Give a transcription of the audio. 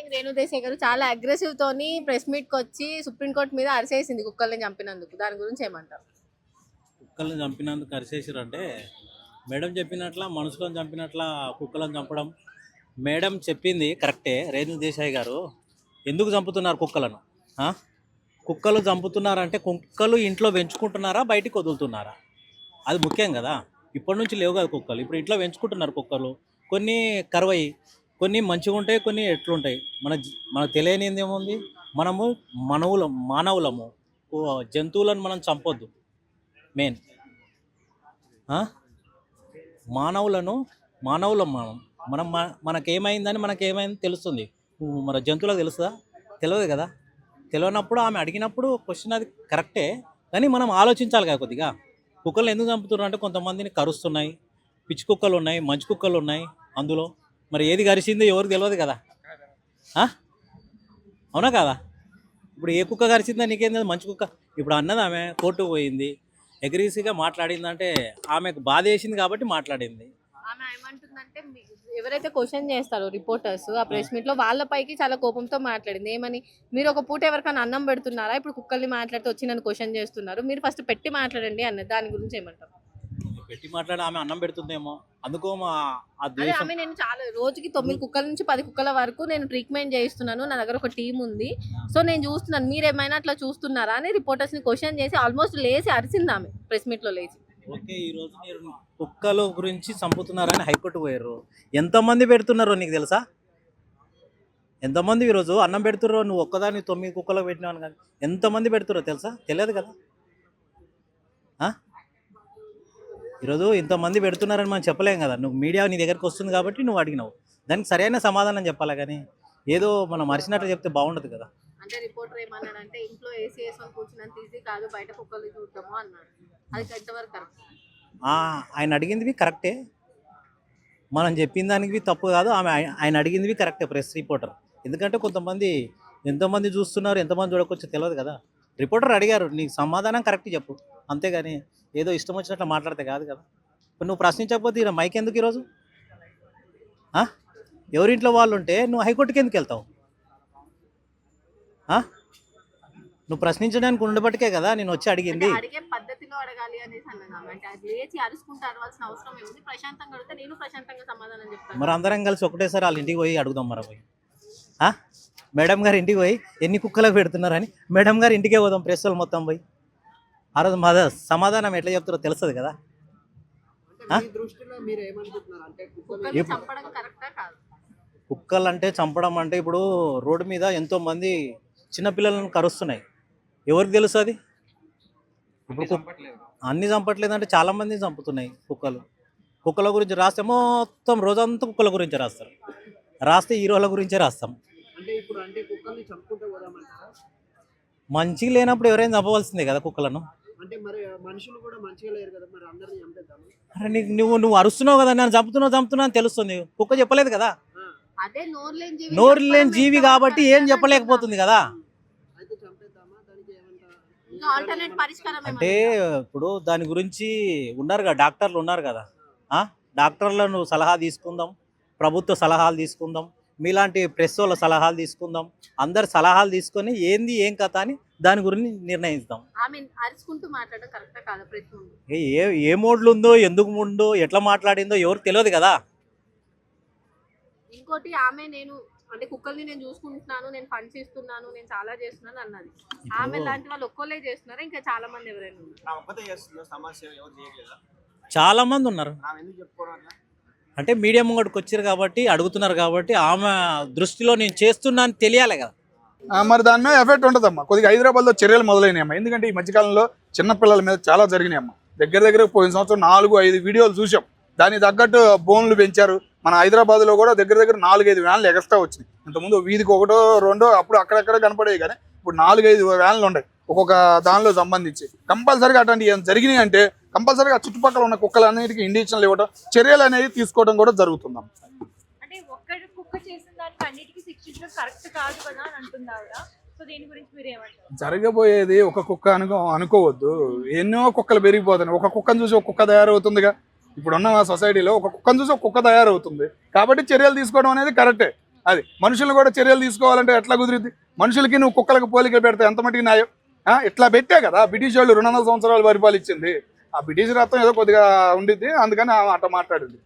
Morning Renu Desai గారు చాలా aggressive తోని ప్రెస్ మీట్ కి వచ్చి సుప్రీంకోర్టు మీద అరిసేసింది కుక్కల్ని చంపినందుకు. దాని గురించి ఏమంటారు? కుక్కలను చంపినందుకు అరిచేసారంటే మేడం చెప్పినట్ల మనుషులను చంపినట్ల కుక్కలను చంపడం. మేడం చెప్పింది కరెక్టే. రేణు దేశాయ్ గారు ఎందుకు చంపుతున్నారు కుక్కలను? ఆ? కుక్కలు చంపుతున్నారంటే కుక్కలు ఇంట్లో పెంచుకుంటున్నారా, బయటికి వదులుతున్నారా? అది ముఖ్యం కదా. ఇప్పటి నుంచి లేవు కదా కుక్కలు, ఇప్పుడు ఇంట్లో పెంచుకుంటున్నారు కుక్కలు. కొన్ని కరువయి, కొన్ని మంచిగా ఉంటాయి, కొన్ని ఎట్లుంటాయి. మనకు తెలియనిది ఏముంది? మనము మానవులము. జంతువులను మనం చంపొద్దు. మెయిన్ మానవులను మానవులం మనకేమైందని మనకేమైంది తెలుస్తుంది. మన జంతువులకు తెలుస్తుందా? తెలియదు కదా. తెలియనప్పుడు ఆమె అడిగినప్పుడు క్వశ్చన్ అది కరెక్టే, కానీ మనం ఆలోచించాలి కదా కొద్దిగా. కుక్కలు ఎందుకు చంపుతున్నారు అంటే కొంతమందిని కరుస్తున్నాయి. పిచ్చి కుక్కలు ఉన్నాయి, మంచి కుక్కలు ఉన్నాయి. అందులో మరి ఏది కరిచిందో ఎవరికి తెలియదు కదా. అవునా కదా? ఇప్పుడు ఏ కుక్క కరిచిందో నీకేం తెలియదు. మంచి కుక్క ఇప్పుడు అన్నది ఆమె కోర్టుకు పోయింది, ఎగ్రీసిగా మాట్లాడిందంటే ఆమెకు బాధ వేసింది కాబట్టి మాట్లాడింది. ఆమె ఏమంటుందంటే ఎవరైతే క్వశ్చన్ చేస్తారో రిపోర్టర్స్ ఆ ప్రెస్ మీట్ లో వాళ్ళపైకి చాలా కోపంతో మాట్లాడింది. ఏమని, మీరు ఒక పూట ఎవరికైనా అన్నం పెడుతున్నారా? ఇప్పుడు కుక్కల్ని మాట్లాడితే వచ్చి నన్ను క్వశ్చన్ చేస్తున్నారు, మీరు ఫస్ట్ పెట్టి మాట్లాడండి అన్నది. దాని గురించి ఏమంటారు? పెట్టి మాట్లాడి ఆమె అన్నం పెడుతుందేమో, అందుకో ఆ అదే ద్వేషం. ఆమె, నేను చాలా రోజుకి 9 కుక్కల నుంచి 10 కుక్కల వరకు నేను ట్రీట్మెంట్ చేయిస్తున్నాను, నా దగ్గర ఒక టీం ఉంది, సో నేను చూస్తున్నాను, మీరేమైనా అట్లా చూస్తున్నారా అని రిపోర్టర్స్ ని క్వశ్చన్ చేసి ఆల్మోస్ట్ లేచి అరిసింది ఆమె ప్రెస్ మీట్ లో లేచి. ఓకే, ఈరోజు మీరు కుక్కల గురించి చంపుతున్నారని హైకోర్టు పోయారు. ఎంతమంది పెడుతున్నారో నీకు తెలుసా? ఎంతమంది ఈరోజు అన్నం పెడుతుర్రో? నువ్వు ఒక్కదాన్ని 9 కుక్కలకు పెట్టినావు కానీ ఎంతమంది పెడుతుర్రో తెలుసా? తెలియదు కదా. ఆ? ఈరోజు ఇంతమంది పెడుతున్నారని మనం చెప్పలేం కదా. నువ్వు మీడియా నీ దగ్గరికి వస్తుంది కాబట్టి నువ్వు అడిగినావు, దానికి సరైన సమాధానం చెప్పాలి. కానీ ఏదో మనం మరిచినట్టు చెప్తే బాగుండదు కదా. అంటే రిపోర్టర్ ఏమన్నాడంటే ఇంట్లో ఏసీ వేసుకొని కూర్చున్నంత ఈజీ కాదు బయట కుక్కలు చూడటము అన్నాడు. అది ఎంతవరకు కరెక్ట్? ఆయన అడిగింది కరెక్టే, మనం చెప్పిన దానికి తప్పు కాదు. ఆయన అడిగింది కరెక్టే ప్రెస్ రిపోర్టర్. ఎందుకంటే కొంతమంది ఎంతమంది చూస్తున్నారు, ఎంతమంది చూడకొచ్చో తెలియదు కదా. రిపోర్టర్ అడిగారు, నీకు సమాధానం కరెక్ట్ చెప్పు, అంతేగాని ఏదో ఇష్టం వచ్చినట్లు మాట్లాడితే కాదు కదా. ఇప్పుడు నువ్వు ప్రశ్నించకపోతే ఈయన మైక్ ఎందుకు ఈరోజు? ఎవరింట్లో వాళ్ళు ఉంటే నువ్వు హైకోర్టుకి ఎందుకు వెళ్తావు? నువ్వు ప్రశ్నించడానికి ఉండబట్టికే కదా నేను వచ్చి అడిగింది. అడిగే పద్ధతిలో అడగాలి అనేసి అన్నాను. అంటే అది లేచి అరుచుకుంటూ అరవాల్సిన అవసరం ఏముంది? ప్రశాంతంగా అడిగితే నేను ప్రశాంతంగా సమాధానం చెప్తాను. మరి అందరం కలిసి ఒకటేసారి వాళ్ళ ఇంటికి పోయి అడుగుదాం. మరి పోయి మేడం గారి ఇంటికి పోయి ఎన్ని కుక్కలకు పెడుతున్నారని మేడం గారి ఇంటికే పోదాం, ప్రెస్ వాళ్ళు మొత్తం పోయి. ఆ రోజు మా సమాధానం ఎట్లా చెప్తారో తెలుస్తుంది కదా. కుక్కలు అంటే చంపడం అంటే ఇప్పుడు రోడ్డు మీద ఎంతోమంది చిన్నపిల్లలను కరుస్తున్నాయి, ఎవరికి తెలుసు అది? ఇప్పుడు అన్ని చంపట్లేదు అంటే చాలా మంది చంపుతున్నాయి కుక్కలు. కుక్కల గురించి రాస్తే మొత్తం రోజంతా కుక్కల గురించి రాస్తారు, రాస్తే హీరోల గురించే రాస్తాం. మంచిగా లేనప్పుడు ఎవరైనా చంపవలసిందే కదా కుక్కలను. అరే నువ్వు అరుస్తున్నావు కదా, నేను చంపుతున్నా అని తెలుస్తుంది. కుక్క చెప్పలేదు కదా, నోరు లేని జీవి కాబట్టి ఏం చెప్పలేకపోతుంది కదా. అంటే ఇప్పుడు దాని గురించి ఉన్నారు కదా, డాక్టర్లు ఉన్నారు కదా. డాక్టర్లను సలహా తీసుకుందాం, ప్రభుత్వ సలహాలు తీసుకుందాం, మీలాంటి ప్రెస్ వాళ్ళ సలహాలు తీసుకుందాం. అందరు సలహాలు తీసుకొని ఏంది ఏం కథ అని దాని గురించి నిర్ణయిస్తాం. ఏ మోడ్లు ఉందో, ఎందుకు ముందో, ఎట్లా మాట్లాడిందో ఎవరికి తెలియదు కదా. ఇంకోటి, ఆమె నేను అంటే కుక్కల్ని నేను చూసుకుంటున్నాను, నేను ఫండ్స్ ఇస్తున్నాను, నేను చాలా చేస్తున్నాను అన్నది. ఆమె లాంటి వాళ్ళు ఒక్కళ్ళే చేస్తున్నారు, ఇంకా చాలా మంది ఎవరైనా చాలా మంది ఉన్నారు. అంటే మీడియా ముంగడికి వచ్చారు కాబట్టి అడుగుతున్నారు కాబట్టి ఆమె దృష్టిలో నేను చేస్తున్నాను తెలియాలి కదా. మరి దాని మీద ఎఫెక్ట్ ఉంటుందమ్మా. కొద్దిగా హైదరాబాద్లో చర్యలు మొదలైనాయమ్మా. ఎందుకంటే ఈ మధ్యకాలంలో చిన్నపిల్లల మీద చాలా జరిగినాయమ్మా. దగ్గర పోయిన సంవత్సరం 4-5 వీడియోలు చూసాం. దానికి తగ్గట్టు బోన్లు పెంచారు. మన హైదరాబాద్లో కూడా దగ్గర 4-5 వ్యాన్లు ఎక్స్ట్రా వచ్చినాయి. ఇంతకుముందు వీధికి 1-2 అప్పుడు అక్కడక్కడ కనపడేవి, కానీ ఇప్పుడు 4-5 వ్యాన్లు ఉన్నాయి ఒక్కొక్క దానిలో సంబంధించి. కంపల్సరీగా అట్లాంటి ఏం జరిగినాయి అంటే కంపల్సరీగా చుట్టుపక్కల ఉన్న కుక్కలన్నిటికీ ఇండికేషన్లు ఇవ్వడం, చర్యలు అనేది తీసుకోవడం కూడా జరుగుతుందమ్మా. జరగబోయేది ఒక కుక్క అనుకోవద్దు, ఎన్నో కుక్కలు పెరిగిపోతున్నాయి. ఒక కుక్కను చూసి ఒక కుక్క తయారవుతుందిగా. ఇప్పుడున్న సొసైటీలో ఒక కుక్కను చూసి ఒక కుక్క తయారవుతుంది కాబట్టి చర్యలు తీసుకోవడం అనేది కరెక్టే. అది మనుషులు కూడా చర్యలు తీసుకోవాలంటే ఎట్లా కుదిరిద్ది? మనుషులకి నువ్వు కుక్కలకు పోలికలు పెడితే ఎంత మటుకు న్యాయం? ఇట్లా పెట్టే కదా బ్రిటిష్ వాళ్ళు 200 సంవత్సరాలు పరిపాలించింది. ఆ బ్రిటిష్ రత్నం ఏదో కొద్దిగా ఉండిద్ది, అందుకని అట్లా మాట్లాడింది.